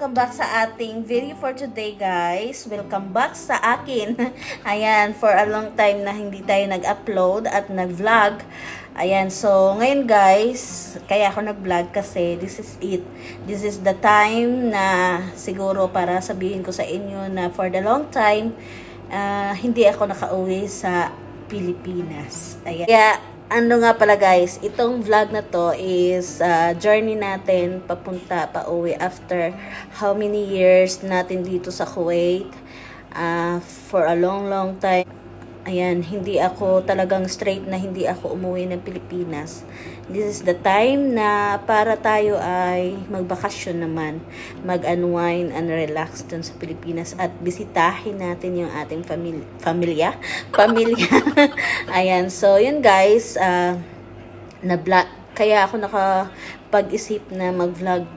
welcome back sa ating video for today, guys. Welcome back sa akin. Ayan, for a long time na hindi tayo nag-upload at nag-vlog. Ayan, so ngayon guys, kaya ako nag-vlog kasi this is it. This is the time na siguro para sabihin ko sa inyo na for the long time, hindi ako nakauwi sa Pilipinas. Ayan. Kaya, ano nga pala guys, itong vlog na to is journey natin papunta, pauwi after how many years natin dito sa Kuwait. For a long time. Ayan, hindi ako talagang straight na hindi ako umuwi ng Pilipinas. This is the time na para tayo ay magbakasyon naman, mag-unwind and relax dun sa Pilipinas at bisitahin natin yung ating pamilya. Ayan, so yun guys, kaya ako nakapag-isip na mag-vlog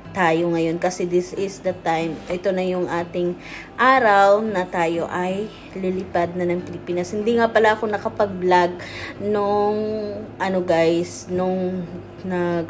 tayo ngayon kasi this is the time, ito na yung ating araw na tayo ay lilipad na ng Pilipinas. Hindi nga pala ako nakapag-vlog nung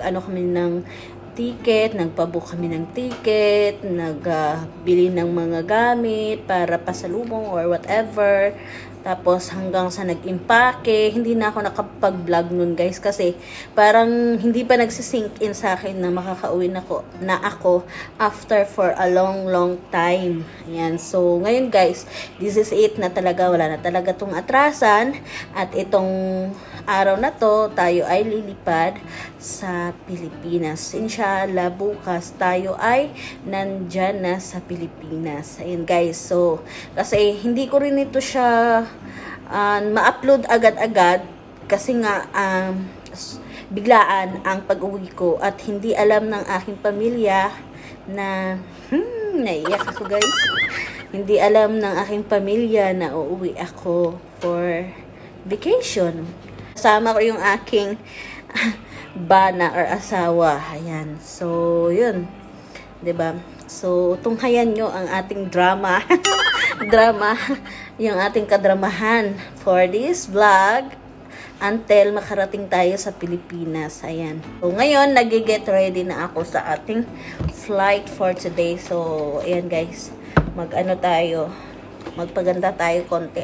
kami ng ticket, nagpabook kami ng ticket, nagbili ng mga gamit para pasalubong or whatever. Tapos hanggang sa nag-impake, hindi na ako nakapag-vlog nun guys kasi parang hindi pa nagsisink in sa akin na makakauwi na ako after for a long time. Ayan, so ngayon guys, this is it na talaga, wala na talaga tong atrasan at itong araw na to, tayo ay lilipad sa Pilipinas. Inshallah, bukas tayo ay nandyan na sa Pilipinas. Ayan guys, so kasi hindi ko rin ito siya ma-upload agad-agad kasi nga biglaan ang pag-uwi ko at hindi alam ng aking pamilya na naiyak ako guys. Hindi alam ng aking pamilya na uuwi ako for vacation. Kasama ko yung aking bana or asawa. Ayan. So, yun. 'Di ba? So, tunghayan nyo ang ating drama. Yung ating kadramahan for this vlog until makarating tayo sa Pilipinas. Ayan. So, ngayon, nag-get ready na ako sa ating flight for today. So, ayan guys. Magpaganda tayo konti,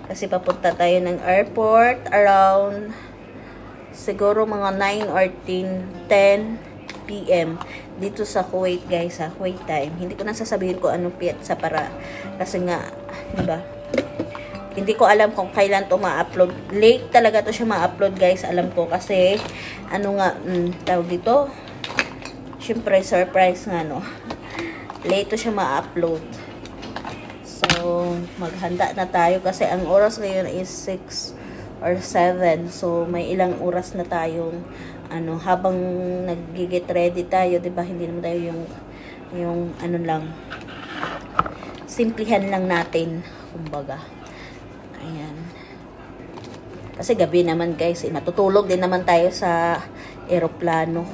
kasi papunta tayo ng airport around siguro mga 9 or 10 PM dito sa Kuwait guys, sa Kuwait time. Hindi ko na sasabihin ko anong pietsa para kasi nga, diba? Hindi ko alam kung kailan to ma-upload. Late talaga to siya ma-upload guys, alam ko kasi tawag dito. Syempre surprise nga Late to siya ma-upload. So, maghanda na tayo kasi ang oras ngayon is 6 or 7. So, may ilang oras na tayong habang nag-get ready tayo, 'di ba? Hindi naman tayo yung lang. Simplihan lang natin, kumbaga. Ayan. Kasi gabi naman, guys, matutulog din naman tayo sa eroplano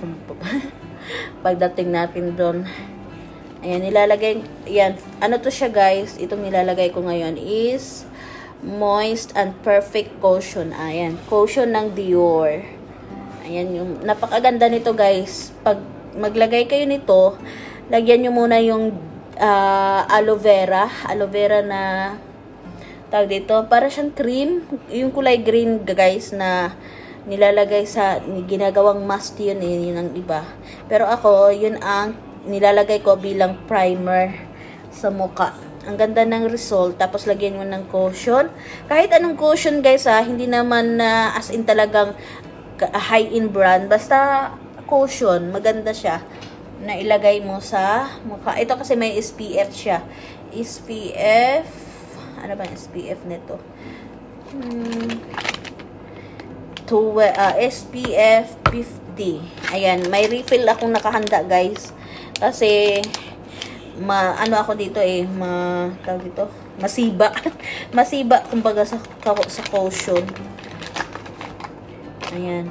pagdating natin doon. Ayan, nilalagay, yan, to siya guys, itong nilalagay ko ngayon is Moist and Perfect Cushion. Ayan, cushion ng Dior. Ayan, yung napakaganda nito guys. Pag maglagay kayo nito, lagyan nyo muna yung aloe vera na tawag dito, para siyang cream, yung kulay green guys na nilalagay sa, ginagawang mask yun yun ang iba. Pero ako, yun ang nilalagay ko bilang primer sa mukha. Ang ganda ng result. Tapos lagyan mo ng cushion. Kahit anong cushion guys hindi naman as in talagang high-end brand. Basta cushion. Maganda siya. Na ilagay mo sa mukha. Ito kasi may SPF siya. SPF. Ano ba yung SPF nito? SPF 50. Ayan. May refill akong nakahanda guys. Kasi ako dito tawag dito, masiba kumbaga sa cushion. Ayan.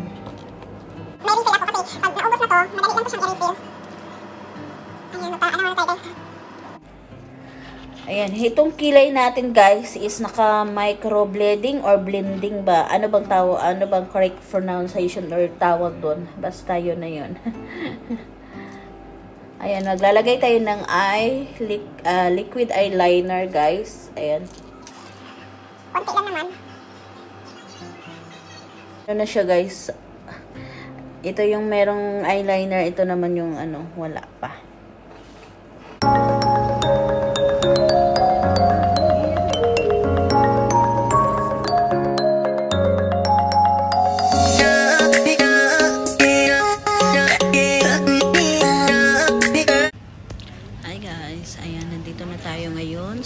May refill ako kasi pag naubos na to, madali lang to siyang i-refill. Ayan, tayo guys. Ayan, itong kilay natin guys is naka microblading or blending ba? Ano bang correct pronunciation or tawag doon? Basta yun na yun. Ayan, maglalagay tayo ng liquid eyeliner, guys. Ayan. Konti lang naman. Ano na siya, guys? Ito yung merong eyeliner. Ito naman yung wala pa.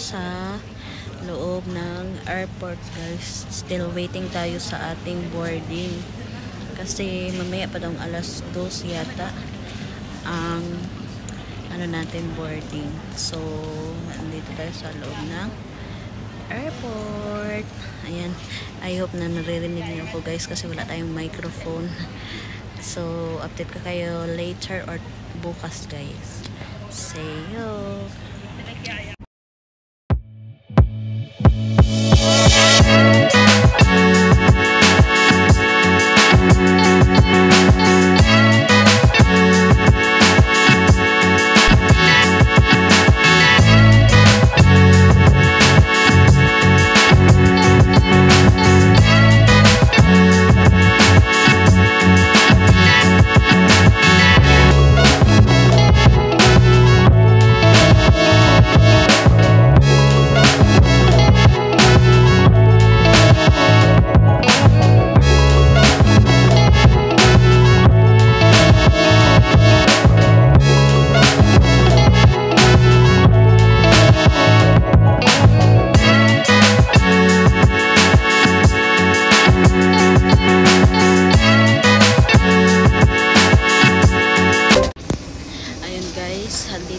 Sa loob ng airport, guys. Still waiting tayo sa ating boarding kasi mamaya pa daw alas 2 yata ang natin boarding. So nandito tayo sa loob ng airport. Ayan, I hope na naririnig niyo ako, guys, kasi wala tayong microphone. So update ko kayo later or bukas, guys. See you.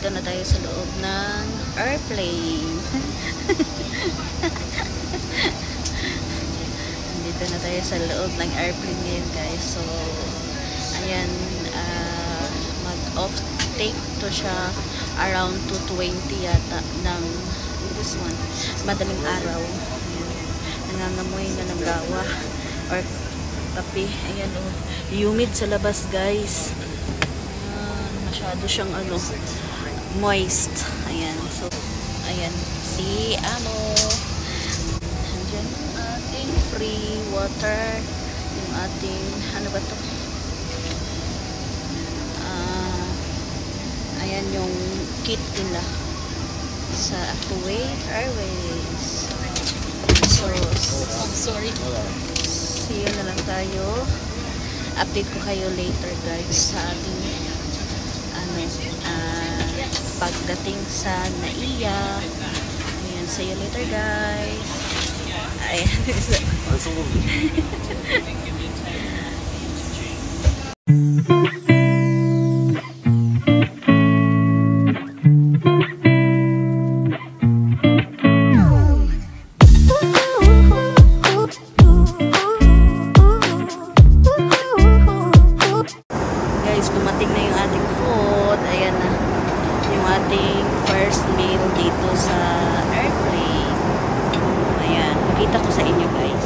Dito na tayo sa loob ng airplane. Dito na tayo sa loob ng airplane ngayon, guys. So, ayan, mag-off take to siya around 2:20 yata ng this one. Madaling araw. Ayan. Nangangamoy na ng gawa or kape. Ayan, oh. Humid sa labas, guys. Masyado siyang moist. Ayan. So, ayan. Si andyan yung ating free water. Yung ating, ano ba to? Ayan yung kit nila sa Kuwait Airways. So, I'm sorry. See you na lang tayo. Update ko kayo later, guys, sa ating pagdating sa Naiya. Ayan, see you later, guys. Ayan. Guys, dumating na yung ating food. Ayan na. Yung ating first meal dito sa airplane. Ayan. Pakita ko sa inyo, guys.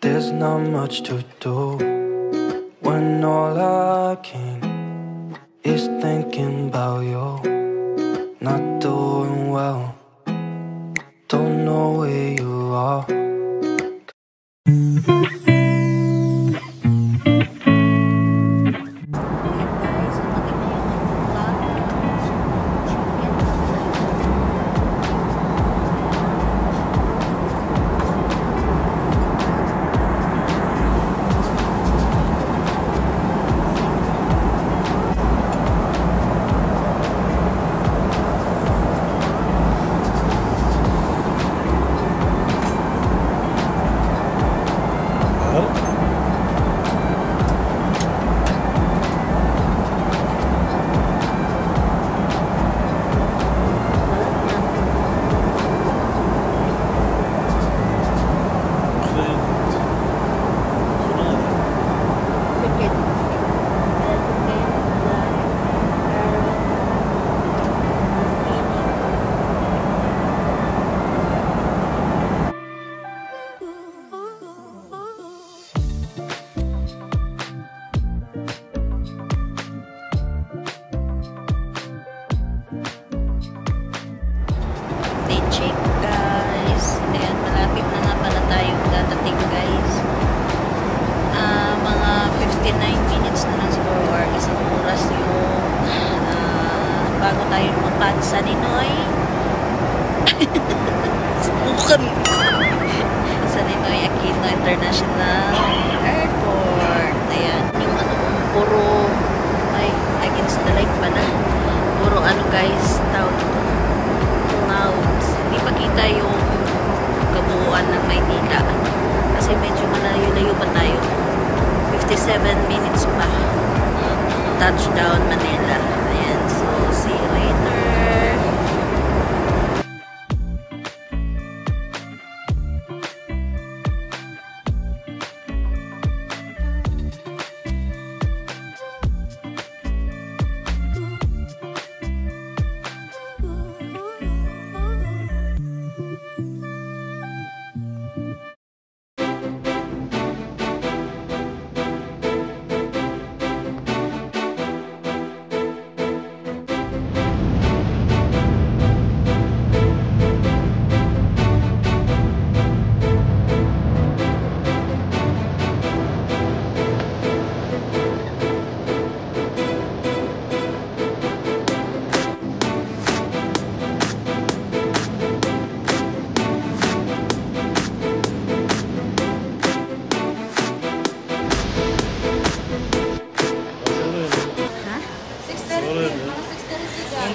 There's not much to do when all I can is thinking about you. Not doing well, don't know where you are. guys, clouds. Hindi pa kita yung kabuuan ng Maynila. Kasi medyo malayo-layo pa tayo. 57 minutes pa. Touchdown Manila. Ayan, so see you later.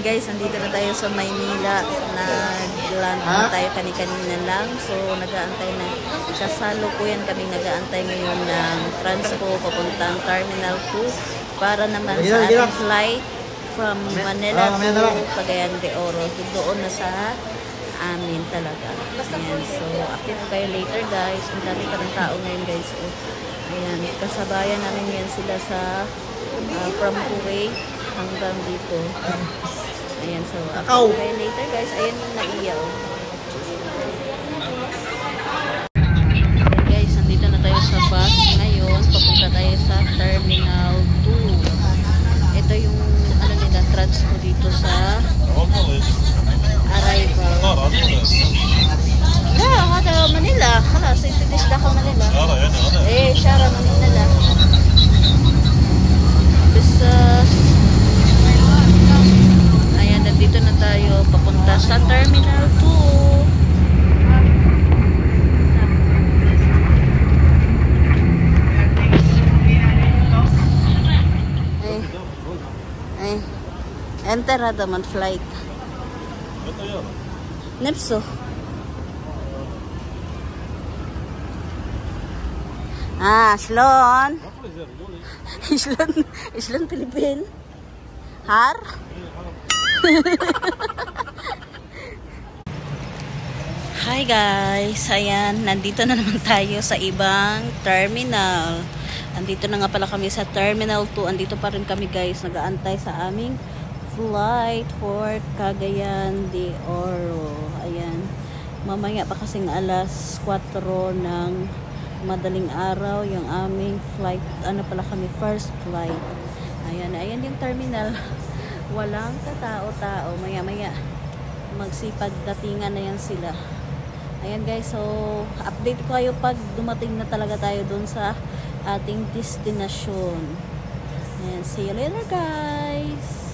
Guys, andito na tayo sa Maynila. Nag-land na tayo kani-kanina lang. So, nag-aantay na. Kasalukuyan kami nag-aantay ngayon ng transpo papuntang Terminal 2 para naman sa ating flight from Manila to Cagayan de Oro. Doon na sa amin talaga. Ayan. So, update kayo later guys. Ang dami pa ng tao ngayon guys. Ayan. Kasabayan namin yan sila sa from Kuwait hanggang dito. Ayan, so update kayo later guys. Ayan yung naiyaw. Okay guys, nandito na tayo sa bus ngayon. Papunta tayo sa Terminal 2. Ito yung ano nila, transpo dito sa arrival. Yeah, hada Manila. Hala, sa finish na ka Manila. Eh, Shara Manila. Bisa dito na tayo papunta sa Terminal 2. Enter ada man flight. Nepso. Shlon. Shlon Philippine. Har? Hi guys, ayan, nandito na naman tayo sa ibang terminal. Andito na nga pala kami sa Terminal 2. Andito pa rin kami guys, nag-aantay sa aming flight for Cagayan de Oro. Ayan, mamaya pa kasing alas 4 ng madaling araw yung aming flight. Ano pala kami, first flight. Ayan, ayan yung terminal. Walang katao-tao. Maya-maya magsipag datingan na yan sila. Ayan guys, so update ko kayo pag dumating na talaga tayo dun sa ating destinasyon. Ayan, see you later guys.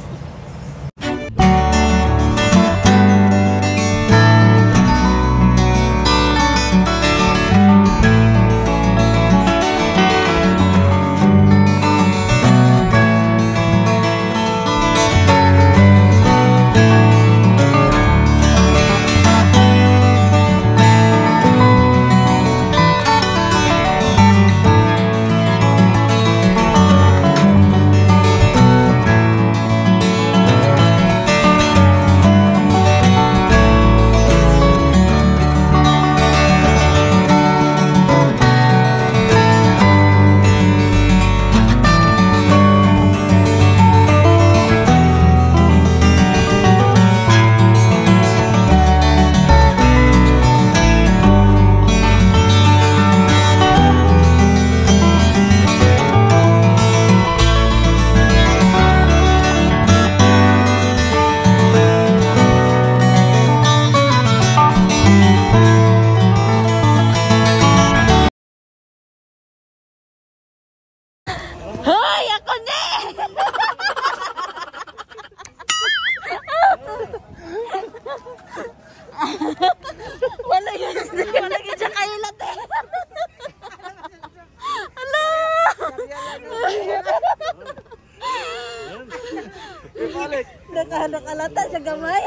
Nakahalata sa gamay.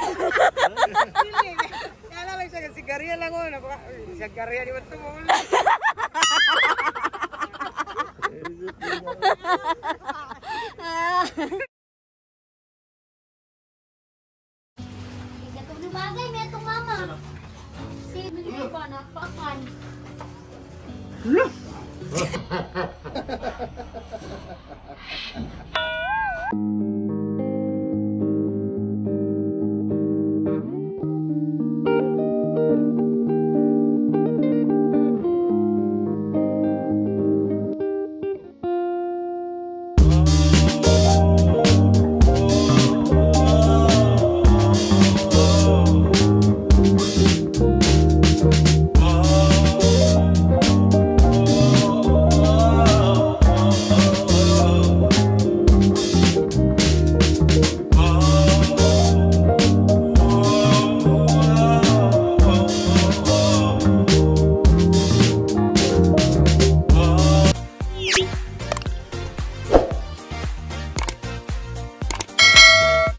Kala lang siya, sigarya lang ako. Sigarya di ba ito mo?